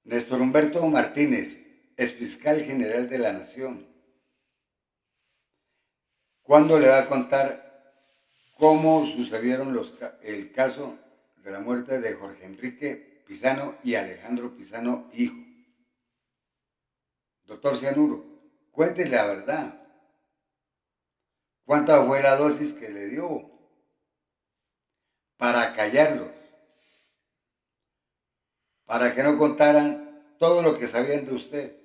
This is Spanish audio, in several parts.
Néstor Humberto Martínez, exfiscal general de la Nación, ¿cuándo le va a contar cómo sucedieron el caso de la muerte de Jorge Enrique Pizano y Alejandro Pizano, hijo? Doctor Cianuro, cuéntele la verdad. ¿Cuánta fue la dosis que le dio para callarlos? Para que no contaran todo lo que sabían de usted,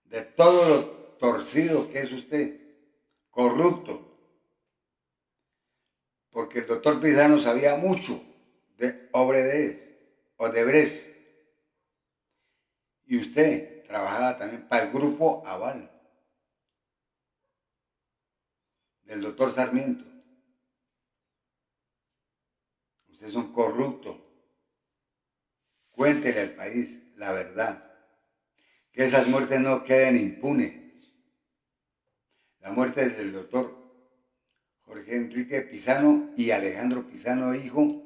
de todo lo torcido que es usted, corrupto. Porque el doctor Pizano sabía mucho de Odebrecht. Y usted trabajaba también para el grupo Aval del doctor Sarmiento. Usted es un corrupto. Cuéntele al país la verdad. Que esas muertes no queden impunes. La muerte del doctor Jorge Enrique Pizano y Alejandro Pizano, hijo,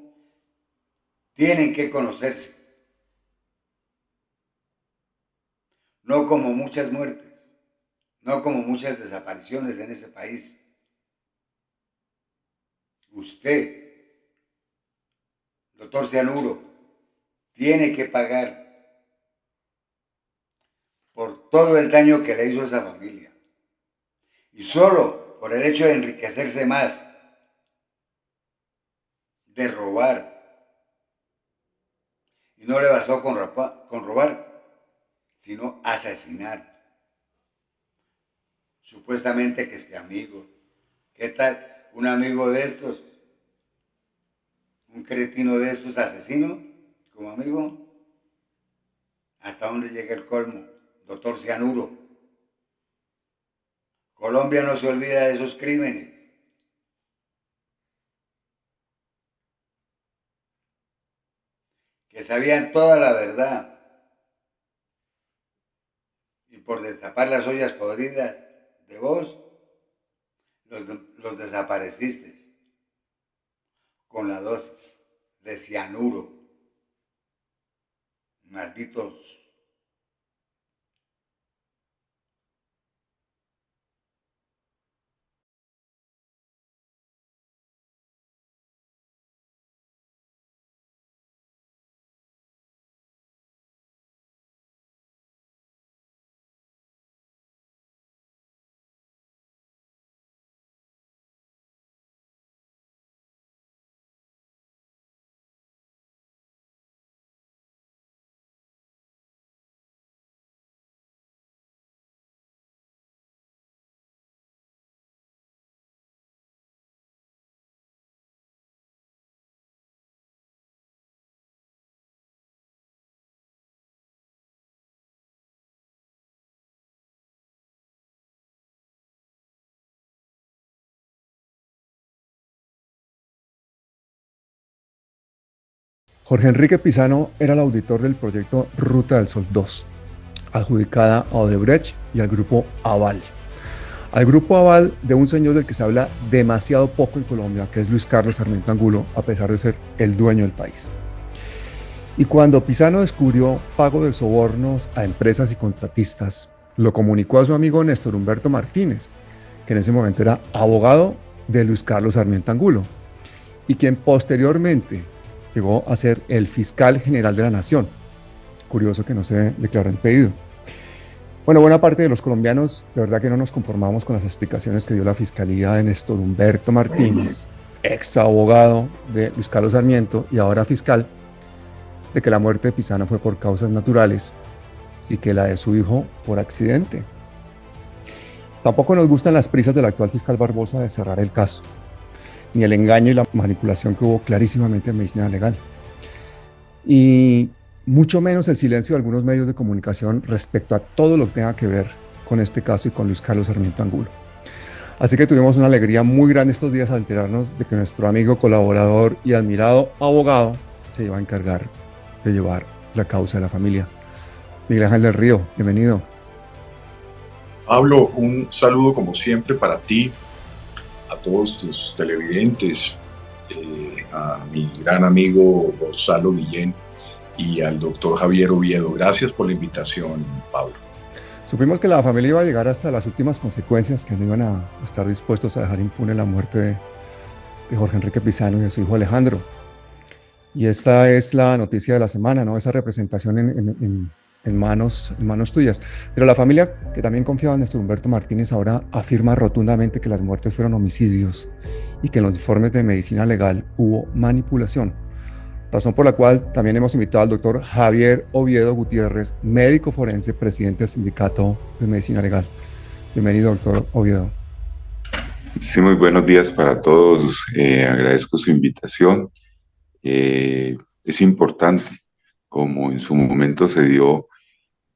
tienen que conocerse. No como muchas muertes, no como muchas desapariciones en ese país. Usted, doctor Cianuro, tiene que pagar por todo el daño que le hizo a esa familia. Y solo por el hecho de enriquecerse más, de robar. Y no le bastó con robar, sino asesinar. Supuestamente que es que amigo. ¿Qué tal un amigo de estos? Un cretino de estos asesino como amigo. ¿Hasta dónde llega el colmo? Doctor Cianuro. Colombia no se olvida de esos crímenes. Que sabían toda la verdad. Y por destapar las ollas podridas de vos, los desapareciste con la dosis de cianuro. Malditos. Jorge Enrique Pizano era el auditor del proyecto Ruta del Sol 2, adjudicada a Odebrecht y al grupo Aval. Al grupo Aval de un señor del que se habla demasiado poco en Colombia, que es Luis Carlos Sarmiento Angulo, a pesar de ser el dueño del país. Y cuando Pizano descubrió pago de sobornos a empresas y contratistas, lo comunicó a su amigo Néstor Humberto Martínez, que en ese momento era abogado de Luis Carlos Sarmiento Angulo, y quien posteriormente llegó a ser el fiscal general de la Nación. Curioso que no se declaró impedido. Bueno, buena parte de los colombianos, de verdad que no nos conformamos con las explicaciones que dio la fiscalía de Néstor Humberto Martínez, ex abogado de Luis Carlos Sarmiento y ahora fiscal, de que la muerte de Pizano fue por causas naturales y que la de su hijo por accidente. Tampoco nos gustan las prisas del actual fiscal Barbosa de cerrar el caso, ni el engaño y la manipulación que hubo clarísimamente en medicina legal. Y mucho menos el silencio de algunos medios de comunicación respecto a todo lo que tenga que ver con este caso y con Luis Carlos Sarmiento Angulo. Así que tuvimos una alegría muy grande estos días al enterarnos de que nuestro amigo, colaborador y admirado abogado se iba a encargar de llevar la causa de la familia. Miguel Ángel del Río, bienvenido. Pablo, un saludo como siempre para ti, a todos tus televidentes, a mi gran amigo Gonzalo Guillén y al doctor Javier Oviedo. Gracias por la invitación, Pablo. Supimos que la familia iba a llegar hasta las últimas consecuencias, que no iban a estar dispuestos a dejar impune la muerte de Jorge Enrique Pizano y de su hijo Alejandro. Y esta es la noticia de la semana, ¿no? Esa representación en manos tuyas. Pero la familia, que también confiaba en Néstor Humberto Martínez, ahora afirma rotundamente que las muertes fueron homicidios y que en los informes de medicina legal hubo manipulación. Razón por la cual también hemos invitado al doctor Javier Oviedo Gutiérrez, médico forense, presidente del Sindicato de Medicina Legal. Bienvenido, doctor Oviedo. Sí, muy buenos días para todos. Agradezco su invitación. Es importante, como en su momento se dio,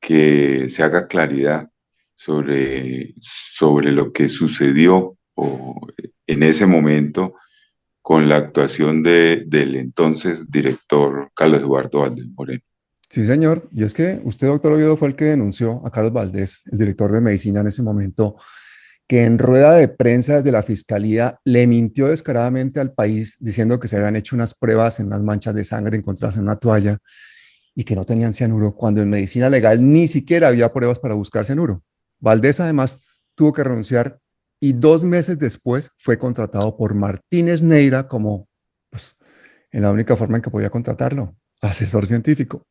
que se haga claridad sobre lo que sucedió en ese momento con la actuación del entonces director Carlos Eduardo Valdés Moreno. Sí, señor. Y es que usted, doctor Oviedo, fue el que denunció a Carlos Valdés, el director de medicina en ese momento, que en rueda de prensa desde la fiscalía le mintió descaradamente al país diciendo que se habían hecho unas pruebas en unas manchas de sangre encontradas en una toalla y que no tenían cianuro, cuando en medicina legal ni siquiera había pruebas para buscar cianuro. Valdés además tuvo que renunciar y 2 meses después fue contratado por Martínez Neira como, pues, en la única forma en que podía contratarlo, asesor científico.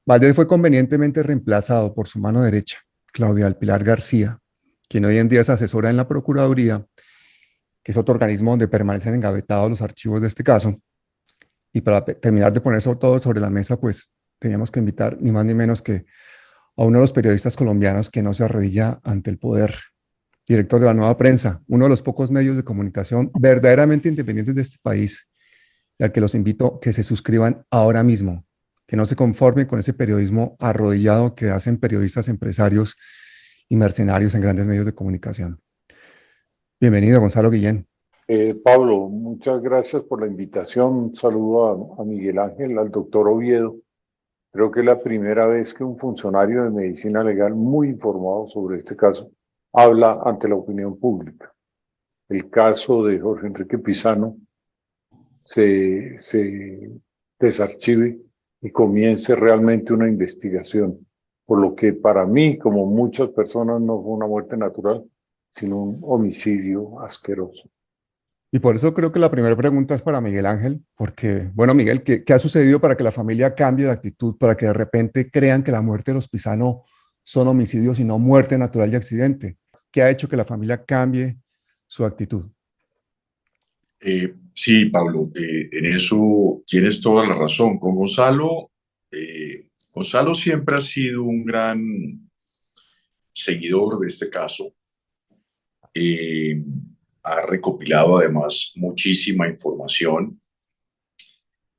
Valdés fue convenientemente reemplazado por su mano derecha, Claudia del Pilar García, quien hoy en día es asesora en la Procuraduría, que es otro organismo donde permanecen engavetados los archivos de este caso. Y para terminar de poner todo sobre la mesa, pues teníamos que invitar ni más ni menos que a uno de los periodistas colombianos que no se arrodilla ante el poder, director de La Nueva Prensa, uno de los pocos medios de comunicación verdaderamente independientes de este país, y al que los invito que se suscriban ahora mismo, que no se conformen con ese periodismo arrodillado que hacen periodistas empresarios y mercenarios en grandes medios de comunicación. Bienvenido, Gonzalo Guillén. Pablo, muchas gracias por la invitación. Un saludo a Miguel Ángel, al doctor Oviedo. Creo que es la primera vez que un funcionario de medicina legal muy informado sobre este caso habla ante la opinión pública. El caso de Jorge Enrique Pizano se desarchive y comience realmente una investigación. Por lo que para mí, como muchas personas, no fue una muerte natural, sino un homicidio asqueroso. Y por eso creo que la primera pregunta es para Miguel Ángel, porque, bueno, Miguel, ¿qué ha sucedido para que la familia cambie de actitud, para que de repente crean que la muerte de los Pizano son homicidios y no muerte natural y accidente? ¿Qué ha hecho que la familia cambie su actitud? Sí, Pablo, en eso tienes toda la razón. Con Gonzalo, Gonzalo siempre ha sido un gran seguidor de este caso. Ha recopilado además muchísima información.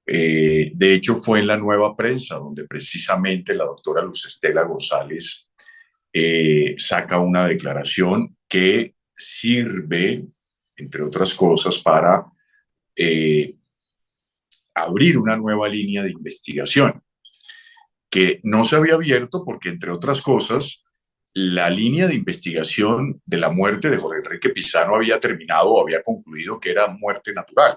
De hecho, fue en La Nueva Prensa donde precisamente la doctora Luz Estela González saca una declaración que sirve, entre otras cosas, para abrir una nueva línea de investigación que no se había abierto porque, entre otras cosas, la línea de investigación de la muerte de Jorge Enrique Pizano había terminado o había concluido que era muerte natural.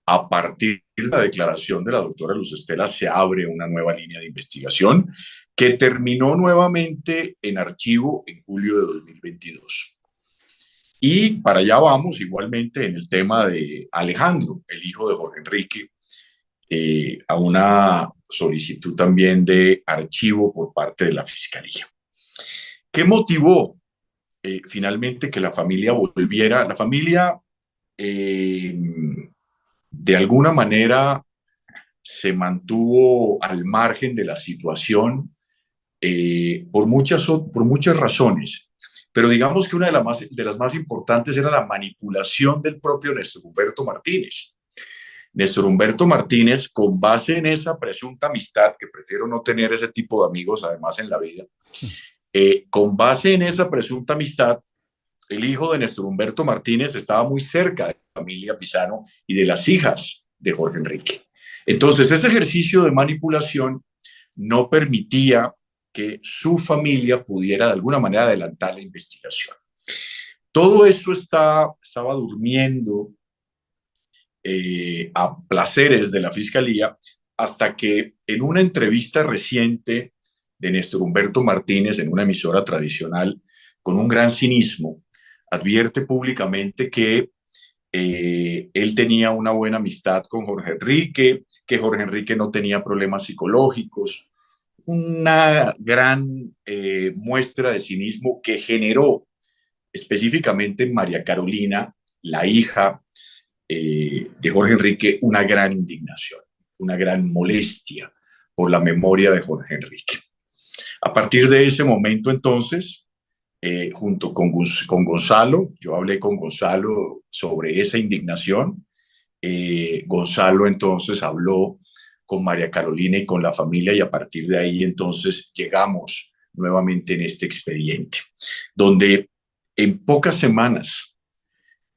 A partir de la declaración de la doctora Luz Estela se abre una nueva línea de investigación que terminó nuevamente en archivo en julio de 2022. Y para allá vamos igualmente en el tema de Alejandro, el hijo de Jorge Enrique, a una solicitud también de archivo por parte de la Fiscalía. ¿Qué motivó finalmente que la familia volviera? La familia, de alguna manera, se mantuvo al margen de la situación por muchas razones. Pero digamos que una de las más importantes era la manipulación del propio Néstor Humberto Martínez. Néstor Humberto Martínez, con base en esa presunta amistad, que prefiero no tener ese tipo de amigos además en la vida, con base en esa presunta amistad, el hijo de Néstor Humberto Martínez estaba muy cerca de la familia Pizano y de las hijas de Jorge Enrique. Entonces, ese ejercicio de manipulación no permitía que su familia pudiera de alguna manera adelantar la investigación. Todo eso estaba durmiendo a placeres de la Fiscalía, hasta que en una entrevista reciente de Néstor Humberto Martínez en una emisora tradicional, con un gran cinismo, advierte públicamente que él tenía una buena amistad con Jorge Enrique, que Jorge Enrique no tenía problemas psicológicos, una gran muestra de cinismo que generó específicamente en María Carolina, la hija de Jorge Enrique, una gran indignación, una gran molestia por la memoria de Jorge Enrique. A partir de ese momento, entonces, junto con Gonzalo, yo hablé con Gonzalo sobre esa indignación. Gonzalo entonces habló con María Carolina y con la familia, y a partir de ahí entonces llegamos nuevamente en este expediente, donde en pocas semanas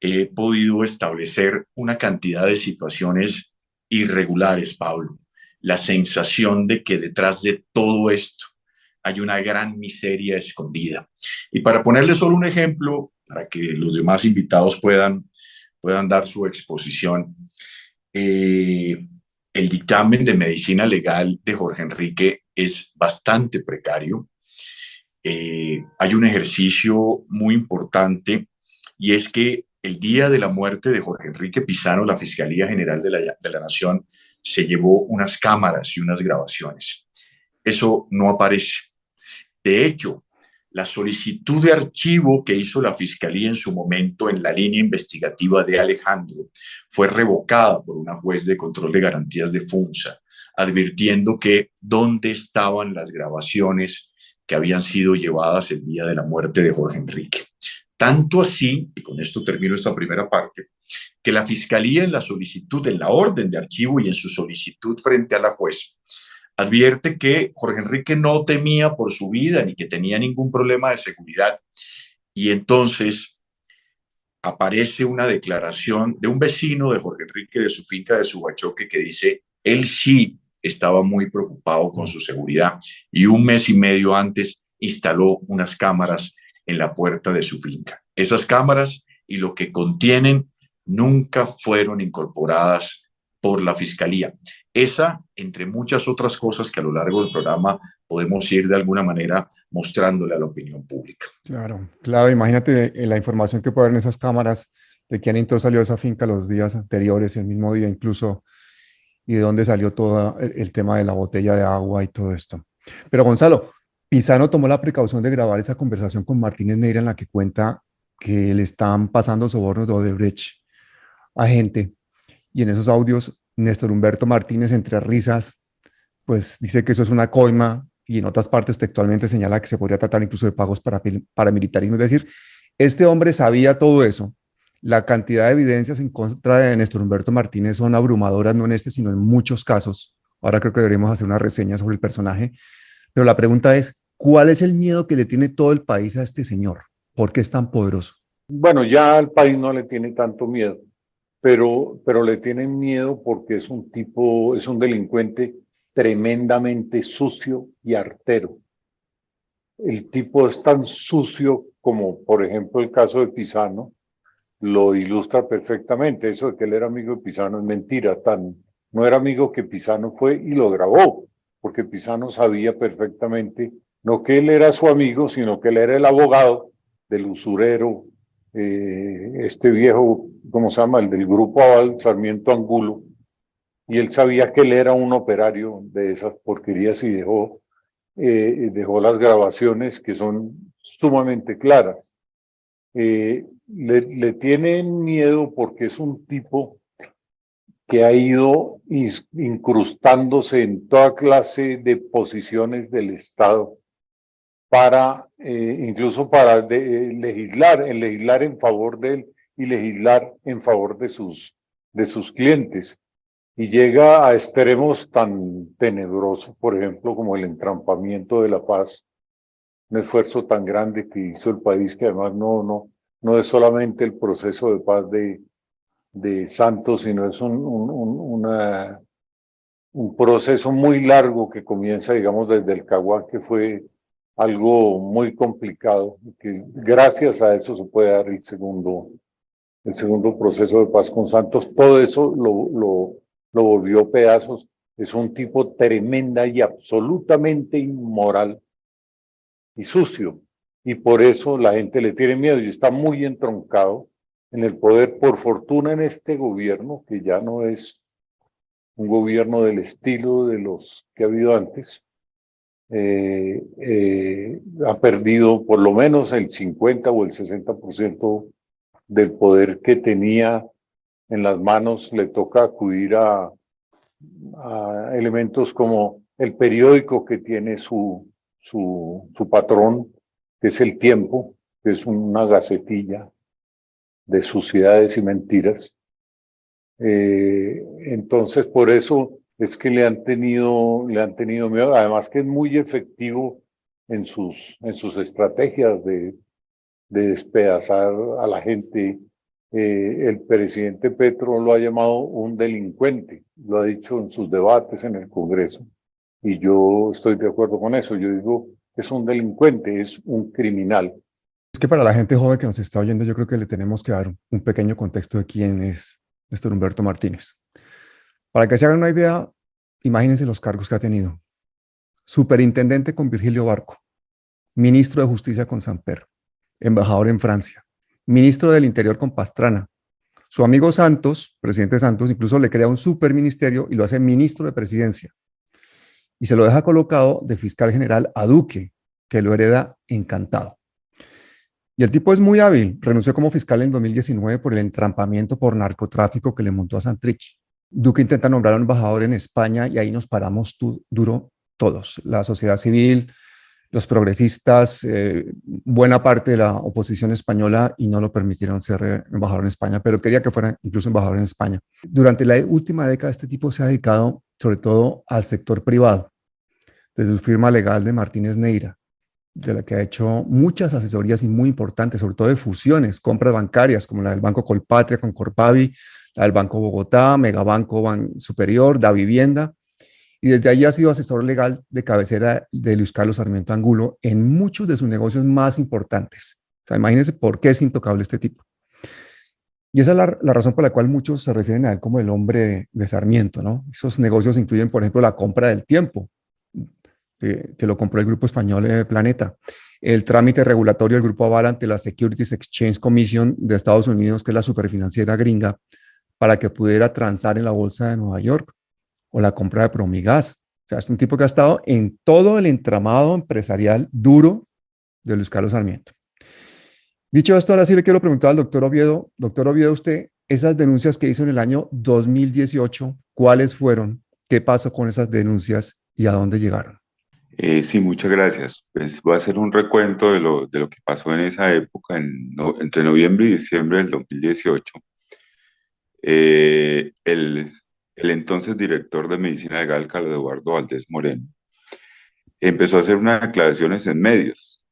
he podido establecer una cantidad de situaciones irregulares, Pablo. La sensación de que detrás de todo esto hay una gran miseria escondida. Y para ponerle solo un ejemplo, para que los demás invitados puedan dar su exposición, el dictamen de medicina legal de Jorge Enrique es bastante precario. Hay un ejercicio muy importante, y es que el día de la muerte de Jorge Enrique Pizano, la Fiscalía General de la Nación se llevó unas cámaras y unas grabaciones. Eso no aparece. De hecho, la solicitud de archivo que hizo la Fiscalía en su momento en la línea investigativa de Alejandro fue revocada por una juez de control de garantías de Funza, advirtiendo que dónde estaban las grabaciones que habían sido llevadas el día de la muerte de Jorge Enrique. Tanto así, y con esto termino esta primera parte, que la Fiscalía en la solicitud, en la orden de archivo y en su solicitud frente a la juez, advierte que Jorge Enrique no temía por su vida ni que tenía ningún problema de seguridad. Y entonces aparece una declaración de un vecino de Jorge Enrique de su finca de Subachoque que dice, él sí estaba muy preocupado con su seguridad, y un mes y medio antes instaló unas cámaras en la puerta de su finca. Esas cámaras y lo que contienen nunca fueron incorporadas por la Fiscalía. Esa, entre muchas otras cosas que a lo largo del programa podemos ir de alguna manera mostrándole a la opinión pública. Claro, claro, imagínate la información que puede haber en esas cámaras de quién entonces salió de esa finca los días anteriores, el mismo día incluso, y de dónde salió todo el tema de la botella de agua y todo esto. Pero Gonzalo, Pizano tomó la precaución de grabar esa conversación con Martínez Neira en la que cuenta que le están pasando sobornos de Odebrecht a gente, y en esos audios Néstor Humberto Martínez, entre risas, pues dice que eso es una coima, y en otras partes textualmente señala que se podría tratar incluso de pagos para paramilitarismo. Es decir, este hombre sabía todo eso. La cantidad de evidencias en contra de Néstor Humberto Martínez son abrumadoras, no en este, sino en muchos casos. Ahora creo que deberíamos hacer una reseña sobre el personaje. Pero la pregunta es, ¿cuál es el miedo que le tiene todo el país a este señor? ¿Por qué es tan poderoso? Bueno, ya al país no le tiene tanto miedo, pero le tienen miedo porque es un tipo, es un delincuente tremendamente sucio y artero. El tipo es tan sucio como, por ejemplo, el caso de Pizano, lo ilustra perfectamente. Eso de que él era amigo de Pizano es mentira. No era amigo que Pizano fue y lo grabó, porque Pizano sabía perfectamente, no que él era su amigo, sino que él era el abogado del usurero, este viejo, ¿cómo se llama? El del Grupo Aval, Sarmiento Angulo, y él sabía que él era un operario de esas porquerías y dejó las grabaciones que son sumamente claras. Le tienen miedo porque es un tipo que ha ido incrustándose en toda clase de posiciones del Estado incluso para legislar en favor de él y legislar en favor de sus clientes. Y llega a extremos tan tenebrosos, por ejemplo, como el entrampamiento de la paz, un esfuerzo tan grande que hizo el país, que además no es solamente el proceso de paz de Santos, sino es un proceso muy largo que comienza, digamos, desde el Caguán, que fue algo muy complicado, que gracias a eso se puede dar el segundo proceso de paz con Santos. Todo eso lo volvió pedazos, es un tipo tremenda y absolutamente inmoral y sucio. Y por eso la gente le tiene miedo y está muy entroncado en el poder. Por fortuna en este gobierno, que ya no es un gobierno del estilo de los que ha habido antes, ha perdido por lo menos el 50 o el 60% del poder que tenía en las manos. Le toca acudir a elementos como el periódico que tiene su patrón, que es El Tiempo, que es una gacetilla de suciedades y mentiras. Entonces, por eso es que le han tenido miedo, además que es muy efectivo en sus estrategias de despedazar a la gente. El presidente Petro lo ha llamado un delincuente, lo ha dicho en sus debates en el Congreso, y yo estoy de acuerdo con eso. Yo digo, es un delincuente, es un criminal. Es que para la gente joven que nos está oyendo, yo creo que le tenemos que dar un pequeño contexto de quién es Néstor Humberto Martínez. Para que se hagan una idea, imagínense los cargos que ha tenido. Superintendente con Virgilio Barco, ministro de Justicia con Samper, embajador en Francia, ministro del Interior con Pastrana. Su amigo Santos, presidente Santos, incluso le crea un superministerio y lo hace ministro de Presidencia. Y se lo deja colocado de fiscal general a Duque, que lo hereda encantado. Y el tipo es muy hábil. Renunció como fiscal en 2019 por el entrampamiento por narcotráfico que le montó a Santrich. Duque intenta nombrar a un embajador en España y ahí nos paramos duro todos. La sociedad civil, los progresistas, buena parte de la oposición española, y no lo permitieron ser embajador en España, pero quería que fuera incluso embajador en España. Durante la última década, este tipo se ha dedicado sobre todo al sector privado, desde su firma legal de Martínez Neira, de la que ha hecho muchas asesorías y muy importantes, sobre todo de fusiones, compras bancarias, como la del Banco Colpatria con Corpavi, la del Banco Bogotá, Megabanco Superior, Da Vivienda, y desde allí ha sido asesor legal de cabecera de Luis Carlos Sarmiento Angulo en muchos de sus negocios más importantes. O sea, imagínense por qué es intocable este tipo. Y esa es la razón por la cual muchos se refieren a él como el hombre de Sarmiento, ¿no? Esos negocios incluyen, por ejemplo, la compra del tiempo, que lo compró el grupo español Planeta, el trámite regulatorio del grupo Aval ante la Securities Exchange Commission de Estados Unidos, que es la superfinanciera gringa, para que pudiera transar en la bolsa de Nueva York, o la compra de Promigas. O sea, es un tipo que ha estado en todo el entramado empresarial duro de Luis Carlos Sarmiento. Dicho esto, ahora sí le quiero preguntar al doctor Oviedo. Doctor Oviedo, usted, esas denuncias que hizo en el año 2018, ¿cuáles fueron? ¿Qué pasó con esas denuncias y a dónde llegaron? Sí, muchas gracias. Pues voy a hacer un recuento de lo que pasó en esa época, entre noviembre y diciembre del 2018. El entonces director de Medicina Legal, Carlos Eduardo Valdés Moreno, empezó a hacer unas declaraciones en medios.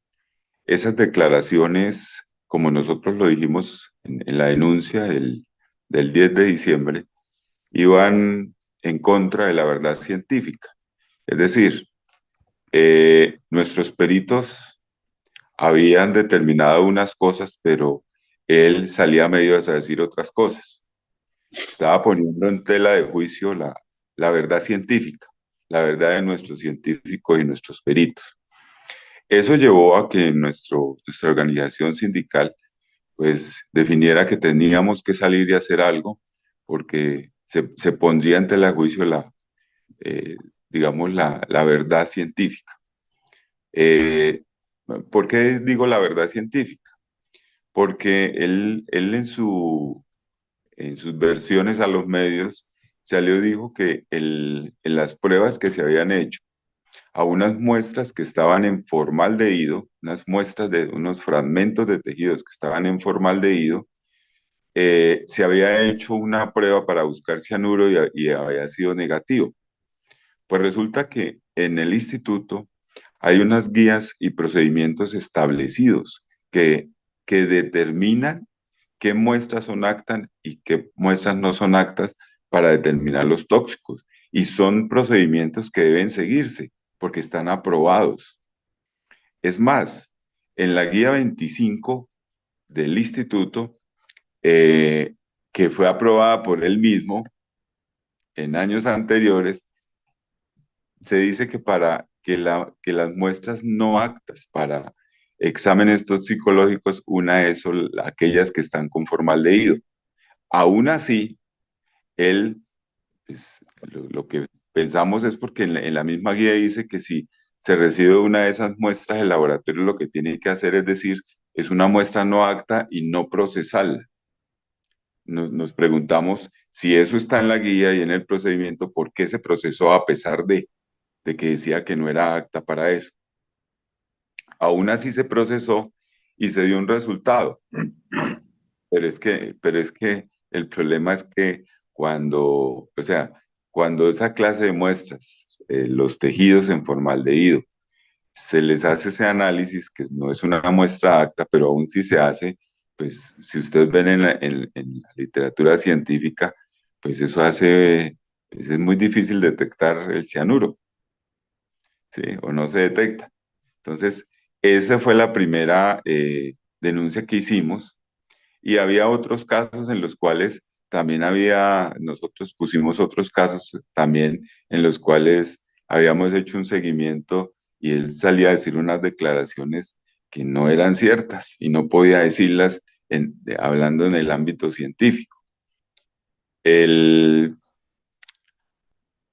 Esas declaraciones, como nosotros lo dijimos en la denuncia del 10 de diciembre, iban en contra de la verdad científica. Es decir, nuestros peritos habían determinado unas cosas, pero él salía a medios a decir otras cosas. Estaba poniendo en tela de juicio la verdad científica, la verdad de nuestros científicos y nuestros peritos. Eso llevó a que nuestra organización sindical pues definiera que teníamos que salir y hacer algo porque se pondría en tela de juicio eh, digamos, la verdad científica. ¿Por qué digo la verdad científica? Porque él en sus versiones a los medios salió y dijo que en las pruebas que se habían hecho a unas muestras que estaban en formaldehído, unas muestras de unos fragmentos de tejidos que estaban en formaldehído, se había hecho una prueba para buscar cianuro y había sido negativo. Pues resulta que en el instituto hay unas guías y procedimientos establecidos que determinan qué muestras son actas y qué muestras no son actas para determinar los tóxicos. Y son procedimientos que deben seguirse porque están aprobados. Es más, en la guía 25 del instituto, que fue aprobada por él mismo en años anteriores, se dice que para que las muestras no aptas para exámenes toxicológicos, una es aquellas que están con formaldehído. Aún así, él, pues, lo que pensamos es porque en la misma guía dice que si se recibe una de esas muestras, el laboratorio lo que tiene que hacer es decir, es una muestra no apta y no procesarla. Nos preguntamos si eso está en la guía y en el procedimiento, ¿por qué se procesó a pesar de que decía que no era apta para eso? Aún así se procesó y se dio un resultado. Pero es que el problema es que cuando esa clase de muestras, los tejidos en formaldehído, se les hace ese análisis, que no es una muestra apta, pero aún si se hace, pues si ustedes ven en la literatura científica, pues eso hace, pues es muy difícil detectar el cianuro, ¿sí? O no se detecta. Entonces, esa fue la primera denuncia que hicimos y había otros casos en los cuales nosotros pusimos otros casos también en los cuales habíamos hecho un seguimiento y él salía a decir unas declaraciones que no eran ciertas y no podía decirlas hablando en el ámbito científico. El,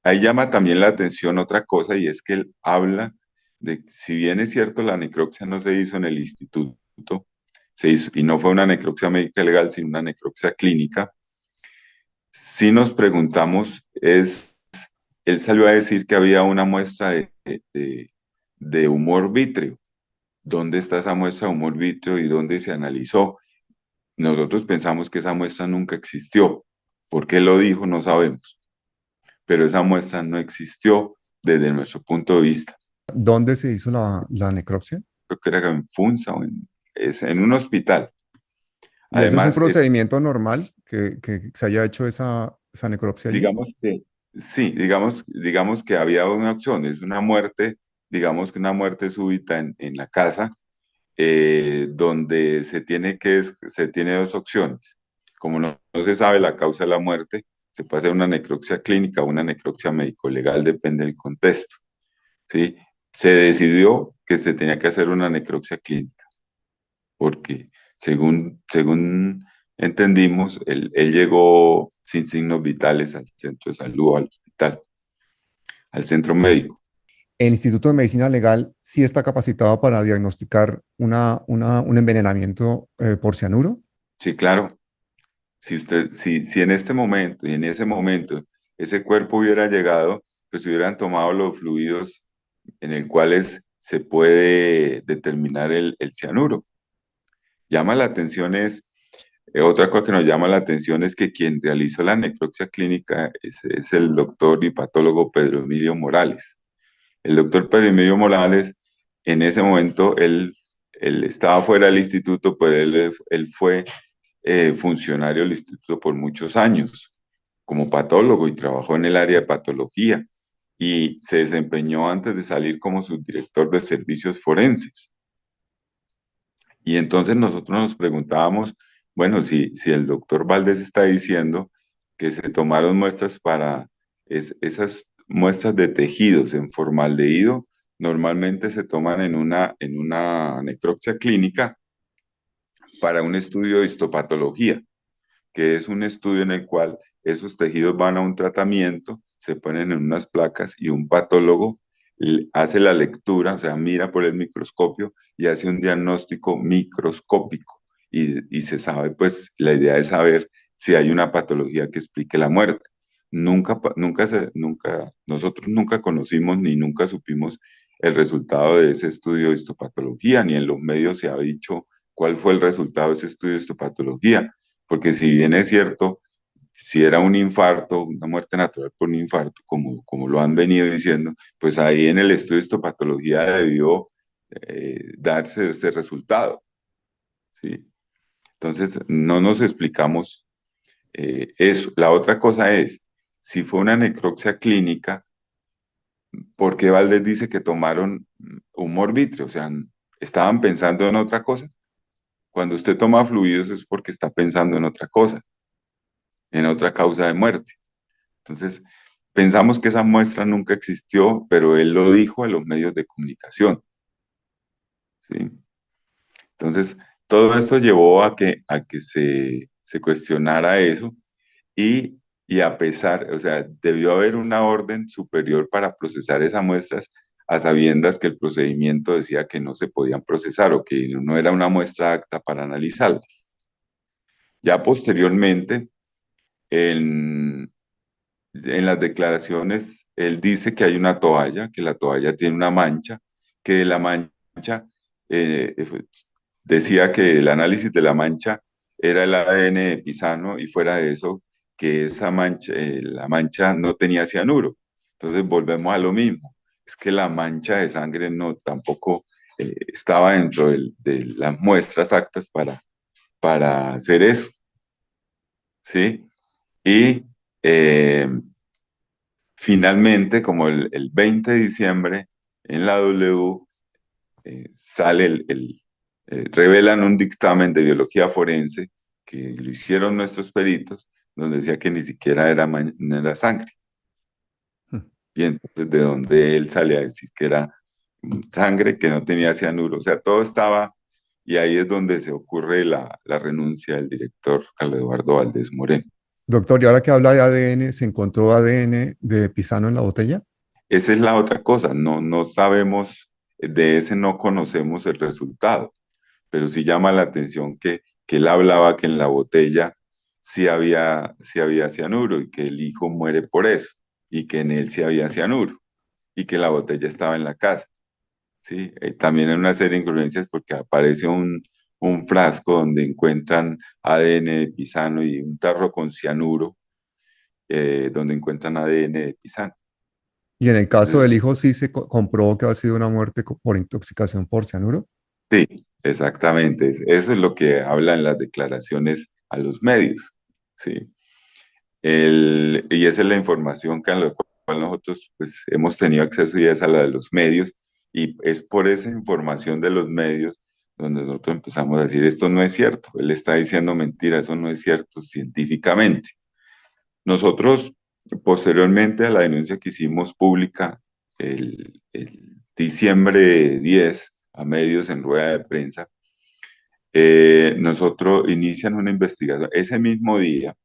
Ahí llama también la atención otra cosa y es que él habla de, si bien es cierto, la necropsia no se hizo en el instituto, se hizo, y no fue una necropsia médica legal, sino una necropsia clínica, sí nos preguntamos, él salió a decir que había una muestra de humor vítreo. ¿Dónde está esa muestra de humor vítreo y dónde se analizó? Nosotros pensamos que esa muestra nunca existió. ¿Por qué lo dijo? No sabemos. Pero esa muestra no existió desde nuestro punto de vista. ¿Dónde se hizo la necropsia? Creo que era en Funza o en un hospital. ¿Y eso es un Además, procedimiento normal que se haya hecho esa necropsia allí? digamos que sí, digamos que había una opción, es una muerte, digamos que una muerte súbita en la casa, donde se tiene dos opciones. Como no se sabe la causa de la muerte, se puede hacer una necropsia clínica o una necropsia médico-legal, depende del contexto, ¿sí? Se decidió que se tenía que hacer una necropsia clínica, porque según entendimos, él llegó sin signos vitales al centro de salud, al hospital, al centro médico. El Instituto de Medicina Legal sí está capacitado para diagnosticar un envenenamiento por cianuro. Sí, claro. Si en este momento y en ese momento ese cuerpo hubiera llegado, pues hubieran tomado los fluidos en el cuales se puede determinar el cianuro. Llama la atención otra cosa que nos llama la atención es que quien realizó la necropsia clínica es el doctor y patólogo Pedro Emilio Morales. El doctor Pedro Emilio Morales, en ese momento, él estaba fuera del instituto, pero él fue funcionario del instituto por muchos años como patólogo y trabajó en el área de patología y se desempeñó antes de salir como subdirector de servicios forenses. Y entonces nosotros nos preguntábamos, bueno, si el doctor Valdés está diciendo que se tomaron muestras esas muestras de tejidos en formaldehído, normalmente se toman en una necropsia clínica para un estudio de histopatología, que es un estudio en el cual esos tejidos van a un tratamiento, se ponen en unas placas y un patólogo hace la lectura, o sea, mira por el microscopio y hace un diagnóstico microscópico. Y se sabe, pues, la idea es saber si hay una patología que explique la muerte. Nosotros nunca conocimos ni nunca supimos el resultado de ese estudio de histopatología, ni en los medios se ha dicho cuál fue el resultado de ese estudio de histopatología, porque si bien es cierto, si era un infarto, una muerte natural por un infarto, como lo han venido diciendo, pues ahí en el estudio de histopatología debió darse ese resultado, ¿sí? Entonces, no nos explicamos eso. La otra cosa es, si fue una necropsia clínica, ¿por qué Valdés dice que tomaron humor vítreo? O sea, ¿estaban pensando en otra cosa? Cuando usted toma fluidos es porque está pensando en otra cosa, en otra causa de muerte. Entonces, Pensamos que esa muestra nunca existió, pero él lo dijo a los medios de comunicación, ¿sí? Entonces, todo esto llevó a que se cuestionara eso y, y a pesar, o sea, debió haber una orden superior para procesar esas muestras a sabiendas que el procedimiento decía que no se podían procesar o que no era una muestra apta para analizarlas. Ya posteriormente, en las declaraciones, él dice que hay una toalla, que la toalla tiene una mancha, que de la mancha, eh, decía que el análisis de la mancha era el ADN de Pisano y fuera de eso, que esa mancha, la mancha no tenía cianuro. Entonces volvemos a lo mismo, es que la mancha de sangre no tampoco estaba dentro de las muestras actas para hacer eso, ¿sí? Y eh, finalmente, como el 20 de diciembre, en la W sale revelan un dictamen de biología forense que lo hicieron nuestros peritos, donde decía que ni siquiera no era sangre. Y entonces, de donde él sale a decir que era sangre, que no tenía cianuro. O sea, todo estaba, y ahí es donde se ocurre la renuncia del director Carlos Eduardo Valdés Moreno. Doctor, y ahora que habla de ADN, ¿se encontró ADN de Pisano en la botella? Esa es la otra cosa, no sabemos, de ese no conocemos el resultado, pero sí llama la atención que él hablaba que en la botella sí había cianuro y que el hijo muere por eso, y que en él sí había cianuro, y que la botella estaba en la casa, ¿sí? También hay una serie de incongruencias porque aparece un frasco donde encuentran ADN de Pisano y un tarro con cianuro, donde encuentran ADN de Pisano. Y en el caso Entonces, del hijo, sí se comprobó que ha sido una muerte por intoxicación por cianuro. sí, exactamente. Eso es lo que hablan las declaraciones a los medios, ¿sí? Y esa es la información que a la cual nosotros pues, hemos tenido acceso y es a la de los medios. Y es por esa información de los medios donde nosotros empezamos a decir, esto no es cierto, él está diciendo mentira, eso no es cierto científicamente. Nosotros, posteriormente a la denuncia que hicimos pública el diciembre 10 a medios en rueda de prensa, nosotros inician una investigación. Ese mismo día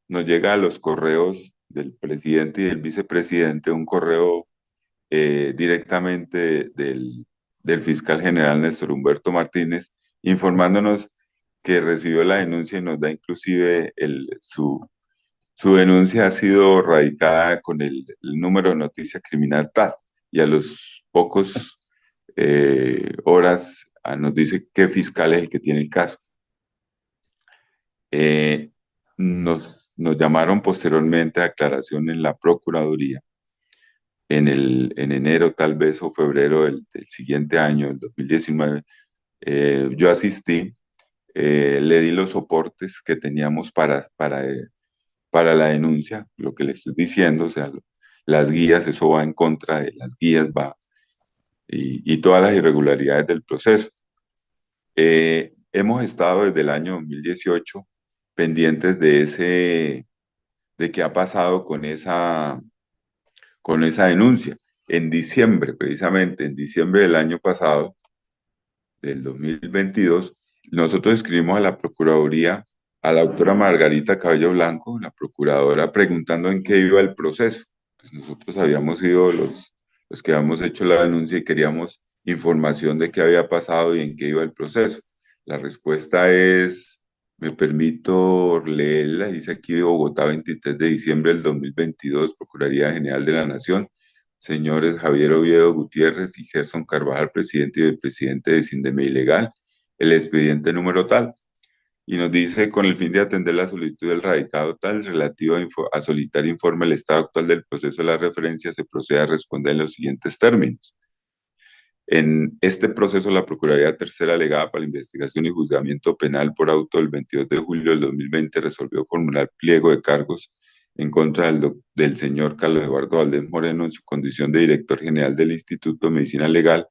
nos llega a los correos del presidente y del vicepresidente un correo directamente del fiscal general Néstor Humberto Martínez, informándonos que recibió la denuncia y nos da inclusive su denuncia ha sido radicada con el número de noticia criminal tal, y a los pocos horas nos dice qué fiscal es el que tiene el caso. Nos llamaron posteriormente a aclaración en la Procuraduría, en enero tal vez o febrero del siguiente año, el 2019. Yo asistí, le di los soportes que teníamos para la denuncia, lo que le estoy diciendo, o sea, las guías, eso va en contra de las guías, va, y todas las irregularidades del proceso. Hemos estado desde el año 2018 pendientes de qué ha pasado con esa denuncia. En diciembre, precisamente en diciembre del año pasado, del 2022, nosotros escribimos a la Procuraduría, a la doctora Margarita Cabello Blanco, la procuradora, preguntando en qué iba el proceso. Pues nosotros habíamos sido los que habíamos hecho la denuncia y queríamos información de qué había pasado y en qué iba el proceso. La respuesta es, me permito leerla, dice aquí de Bogotá, 23 de diciembre del 2022, Procuraduría General de la Nación, señores Javier Oviedo Gutiérrez y Gerson Carvajal, presidente y vicepresidente de Sindeme Ilegal, el expediente número tal, y nos dice, con el fin de atender la solicitud del radicado tal relativo a solicitar informe del estado actual del proceso de la referencia, se procede a responder en los siguientes términos. En este proceso, la Procuraduría Tercera Alegada para la Investigación y Juzgamiento Penal por auto del 22 de julio del 2020 resolvió formular pliego de cargos en contra del señor Carlos Eduardo Valdés Moreno en su condición de director general del Instituto de Medicina Legal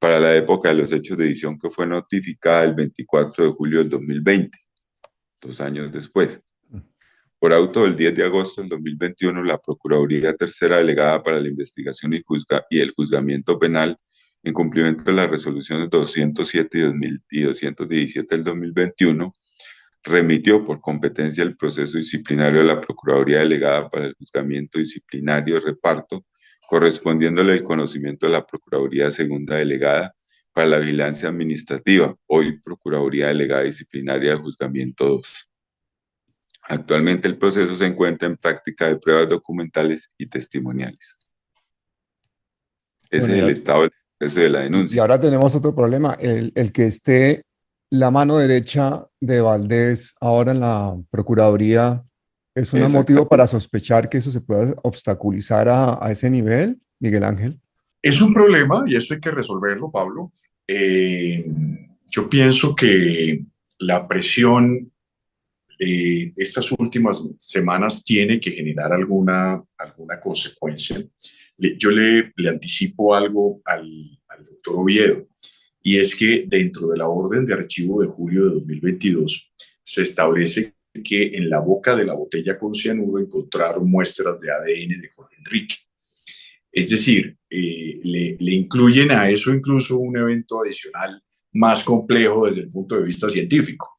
para la época de los hechos de edición que fue notificada el 24 de julio del 2020, 2 años después. Por auto del 10 de agosto del 2021, la Procuraduría Tercera Delegada para la Investigación y el Juzgamiento Penal, en cumplimiento de las resoluciones 207 y 217 del 2021, remitió por competencia el proceso disciplinario a la Procuraduría Delegada para el Juzgamiento Disciplinario de Reparto, correspondiéndole el conocimiento de la Procuraduría Segunda Delegada para la Vigilancia Administrativa, hoy Procuraduría Delegada Disciplinaria de Juzgamiento 2. Actualmente el proceso se encuentra en práctica de pruebas documentales y testimoniales. Ese Bueno, es el estado del proceso de la y denuncia. ahora tenemos otro problema, el que esté la mano derecha de Valdés ahora en la Procuraduría, ¿es un motivo para sospechar que eso se pueda obstaculizar a ese nivel, Miguel Ángel? Es un problema y eso hay que resolverlo, Pablo. Yo pienso que la presión de estas últimas semanas tiene que generar alguna consecuencia. Yo le anticipo algo al doctor Oviedo, y es que dentro de la orden de archivo de julio de 2022 se establece que en la boca de la botella con cianuro encontraron muestras de ADN de Jorge Enrique. Es decir, le incluyen a eso incluso un evento adicional más complejo desde el punto de vista científico.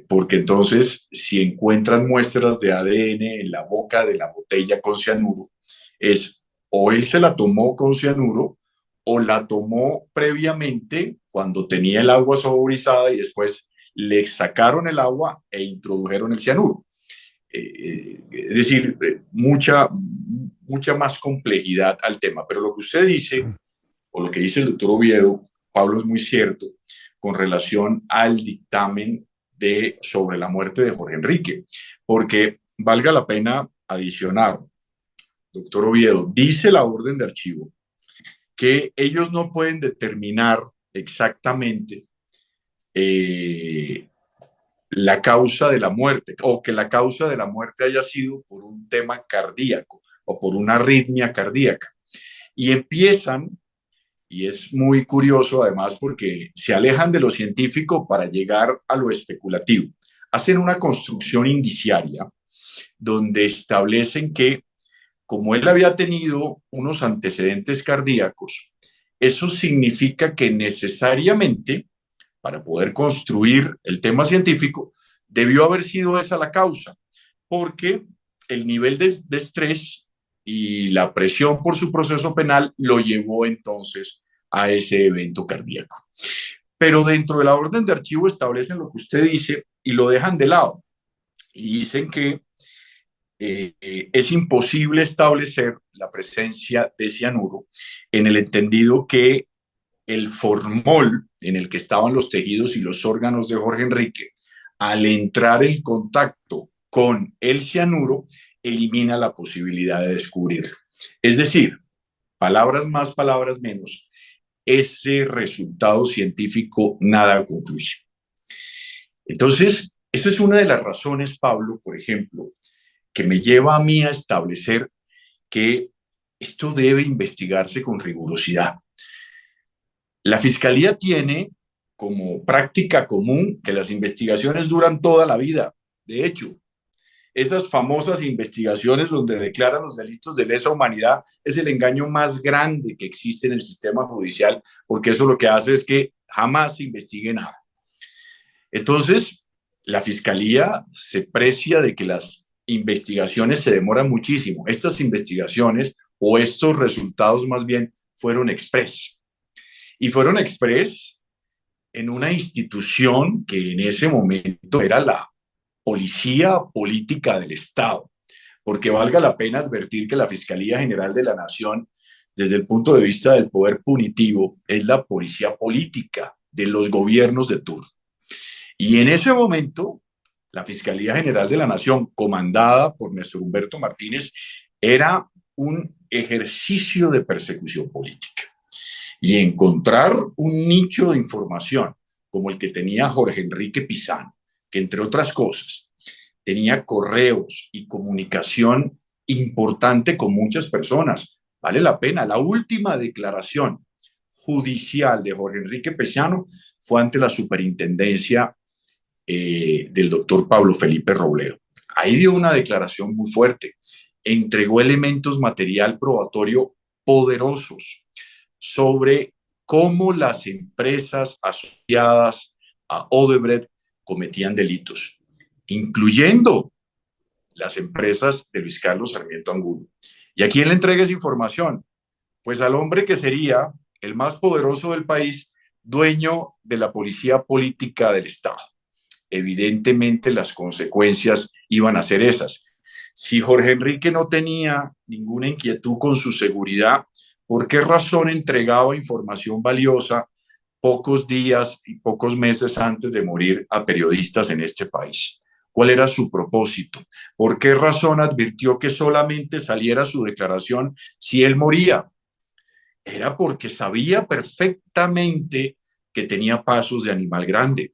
Porque entonces, si encuentran muestras de ADN en la boca de la botella con cianuro, es o él se la tomó con cianuro o la tomó previamente cuando tenía el agua saborizada y después le sacaron el agua e introdujeron el cianuro. Es decir, mucha más complejidad al tema. Pero lo que usted dice, o lo que dice el doctor Oviedo, Pablo, es muy cierto con relación al dictamen sobre la muerte de Jorge Enrique, porque valga la pena adicionar, doctor Oviedo, dice la orden de archivo que ellos no pueden determinar exactamente la causa de la muerte, o que la causa de la muerte haya sido por un tema cardíaco o por una arritmia cardíaca. Y empiezan, y es muy curioso además porque se alejan de lo científico para llegar a lo especulativo. Hacen una construcción indiciaria donde establecen que, como él había tenido unos antecedentes cardíacos, eso significa que necesariamente, para poder construir el tema científico, debió haber sido esa la causa, porque el nivel de estrés y la presión por su proceso penal lo llevó entonces a ese evento cardíaco. Pero dentro de la orden de archivo establecen lo que usted dice y lo dejan de lado. Y dicen que es imposible establecer la presencia de cianuro en el entendido que el formol en el que estaban los tejidos y los órganos de Jorge Enrique, al entrar en contacto con el cianuro, elimina la posibilidad de descubrirlo. Es decir, palabras más, palabras menos, ese resultado científico nada concluye. Entonces, esa es una de las razones, Pablo, por ejemplo, que me lleva a mí a establecer que esto debe investigarse con rigurosidad. La Fiscalía tiene como práctica común que las investigaciones duran toda la vida. De hecho, esas famosas investigaciones donde declaran los delitos de lesa humanidad es el engaño más grande que existe en el sistema judicial, porque eso lo que hace es que jamás se investigue nada. Entonces, la Fiscalía se precia de que las investigaciones se demoran muchísimo. Estas investigaciones, o estos resultados más bien, fueron express. Y fueron express en una institución que en ese momento era la policía política del Estado, porque valga la pena advertir que la Fiscalía General de la Nación, desde el punto de vista del poder punitivo, es la policía política de los gobiernos de turno. Y en ese momento, la Fiscalía General de la Nación, comandada por Néstor Humberto Martínez, era un ejercicio de persecución política. Y encontrar un nicho de información como el que tenía Jorge Enrique Pizano, que entre otras cosas tenía correos y comunicación importante con muchas personas, vale la pena. La última declaración judicial de Jorge Enrique Pizano fue ante la superintendencia del doctor Pablo Felipe Robledo. Ahí dio una declaración muy fuerte, entregó elementos material probatorio poderosos sobre cómo las empresas asociadas a Odebrecht cometían delitos, incluyendo las empresas de Luis Carlos Sarmiento Angulo. ¿Y a quién le entrega esa información? Pues al hombre que sería el más poderoso del país, dueño de la policía política del Estado. Evidentemente las consecuencias iban a ser esas. Si Jorge Enrique no tenía ninguna inquietud con su seguridad, ¿por qué razón entregaba información valiosa pocos días y pocos meses antes de morir a periodistas en este país? ¿Cuál era su propósito? ¿Por qué razón advirtió que solamente saliera su declaración si él moría? Era porque sabía perfectamente que tenía pasos de animal grande.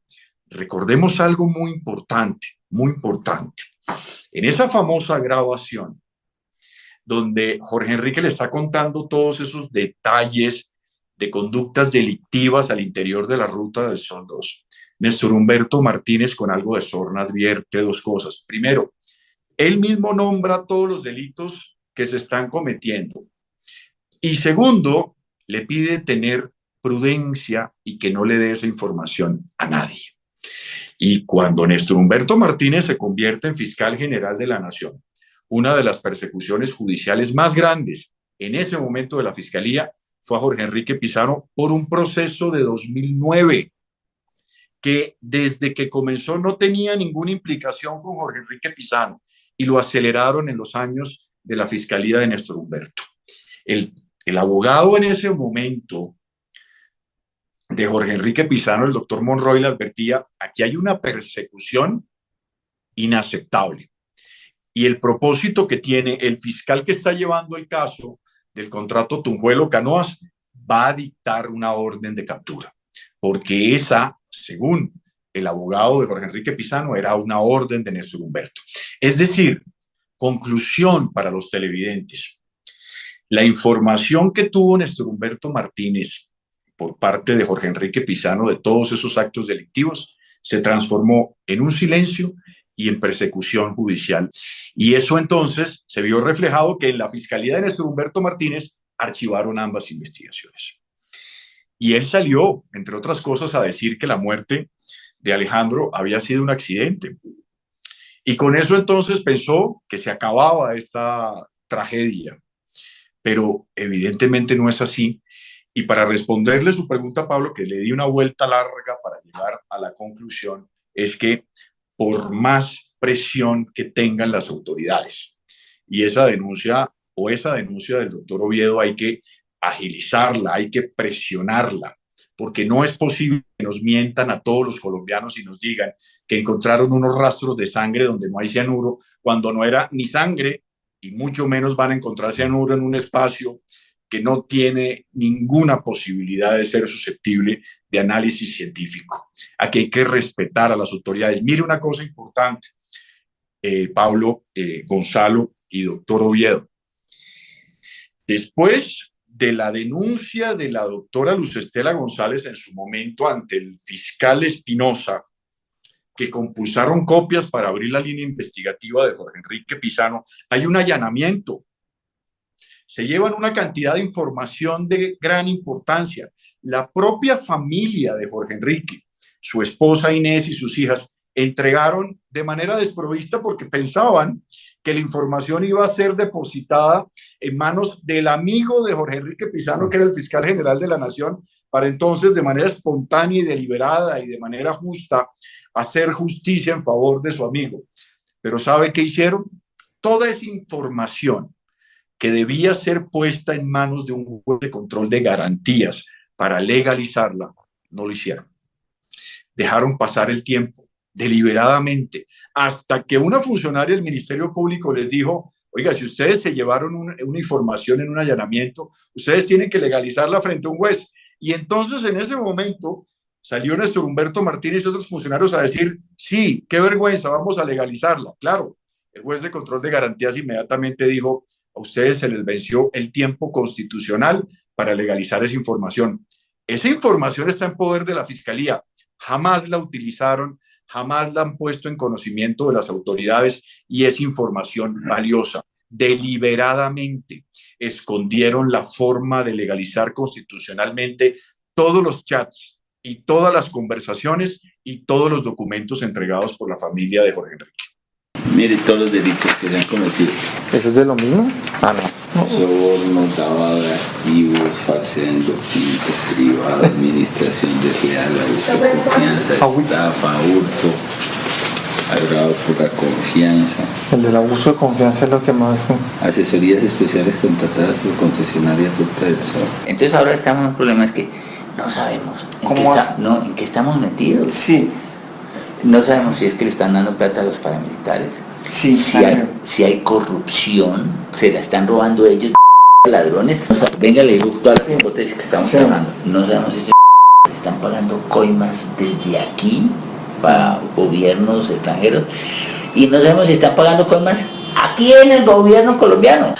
Recordemos algo muy importante, muy importante. En esa famosa grabación, donde Jorge Enrique le está contando todos esos detalles de conductas delictivas al interior de la Ruta del Sol 2, Néstor Humberto Martínez, con algo de sorna, advierte dos cosas. Primero, él mismo nombra todos los delitos que se están cometiendo. Y segundo, le pide tener prudencia y que no le dé esa información a nadie. Y cuando Néstor Humberto Martínez se convierte en fiscal general de la Nación, una de las persecuciones judiciales más grandes en ese momento de la fiscalía fue a Jorge Enrique Pizarro por un proceso de 2009 que desde que comenzó no tenía ninguna implicación con Jorge Enrique Pizarro y lo aceleraron en los años de la fiscalía de Néstor Humberto. El abogado en ese momento de Jorge Enrique Pizarro, el doctor Monroy, le advertía: aquí hay una persecución inaceptable. Y el propósito que tiene el fiscal que está llevando el caso del contrato Tunjuelo-Canoas va a dictar una orden de captura, porque esa, según el abogado de Jorge Enrique Pizarro, era una orden de Néstor Humberto. Es decir, conclusión para los televidentes: la información que tuvo Néstor Humberto Martínez por parte de Jorge Enrique Pizarro de todos esos actos delictivos se transformó en un silencio y en persecución judicial. Y eso entonces se vio reflejado que en la fiscalía de Néstor Humberto Martínez archivaron ambas investigaciones. Y él salió, entre otras cosas, a decir que la muerte de Alejandro había sido un accidente. Y con eso entonces pensó que se acababa esta tragedia. Pero evidentemente no es así. Y para responderle su pregunta, Pablo, que le di una vuelta larga para llegar a la conclusión, es que por más presión que tengan las autoridades, y esa denuncia del doctor Oviedo hay que agilizarla, hay que presionarla, porque no es posible que nos mientan a todos los colombianos y nos digan que encontraron unos rastros de sangre donde no hay cianuro, cuando no era ni sangre, y mucho menos van a encontrar cianuro en un espacio que no tiene ninguna posibilidad de ser susceptible de análisis científico. Aquí hay que respetar a las autoridades. Mire una cosa importante, Pablo, Gonzalo y doctor Oviedo. Después de la denuncia de la doctora Luz Estela González en su momento ante el fiscal Espinosa, que compulsaron copias para abrir la línea investigativa de Jorge Enrique Pizarro, hay un allanamiento. Se llevan una cantidad de información de gran importancia. La propia familia de Jorge Enrique, su esposa Inés y sus hijas, entregaron de manera desprovista porque pensaban que la información iba a ser depositada en manos del amigo de Jorge Enrique Pizarro, que era el fiscal general de la Nación, para entonces de manera espontánea y deliberada y de manera justa hacer justicia en favor de su amigo. Pero ¿sabe qué hicieron? Toda esa información que debía ser puesta en manos de un juez de control de garantías para legalizarla, no lo hicieron. Dejaron pasar el tiempo deliberadamente hasta que una funcionaria del Ministerio Público les dijo: oiga, si ustedes se llevaron una información en un allanamiento, ustedes tienen que legalizarla frente a un juez. Y entonces en ese momento salió Néstor Humberto Martínez y otros funcionarios a decir: sí, qué vergüenza, vamos a legalizarla. Claro, el juez de control de garantías inmediatamente dijo: a ustedes se les venció el tiempo constitucional para legalizar esa información. Esa información está en poder de la Fiscalía. Jamás la utilizaron jamás la han puesto en conocimiento de las autoridades y es información valiosa. Deliberadamente escondieron la forma de legalizar constitucionalmente todos los chats y todas las conversaciones y todos los documentos entregados por la familia de Jorge Enrique. Mire todos los delitos que se han cometido. ¿Eso es de lo mismo? Ah, no. Soborno, lavado de activos, falsedad en documentos privados, administración desleal, abuso de confianza, estafa, hurto, agravado por la confianza. El del abuso de confianza es lo que más... Asesorías especiales contratadas por concesionarias Ruta del Sol. Entonces ahora estamos en un problema, es que no sabemos en qué estamos metidos. Sí. No sabemos si es que le están dando plata a los paramilitares. Sí, si hay corrupción, se la están robando ellos, ladrones. Venga, le digo todas las hipótesis que estamos hablando. No sabemos si se están pagando coimas desde aquí para gobiernos extranjeros y no sabemos si están pagando coimas aquí en el gobierno colombiano.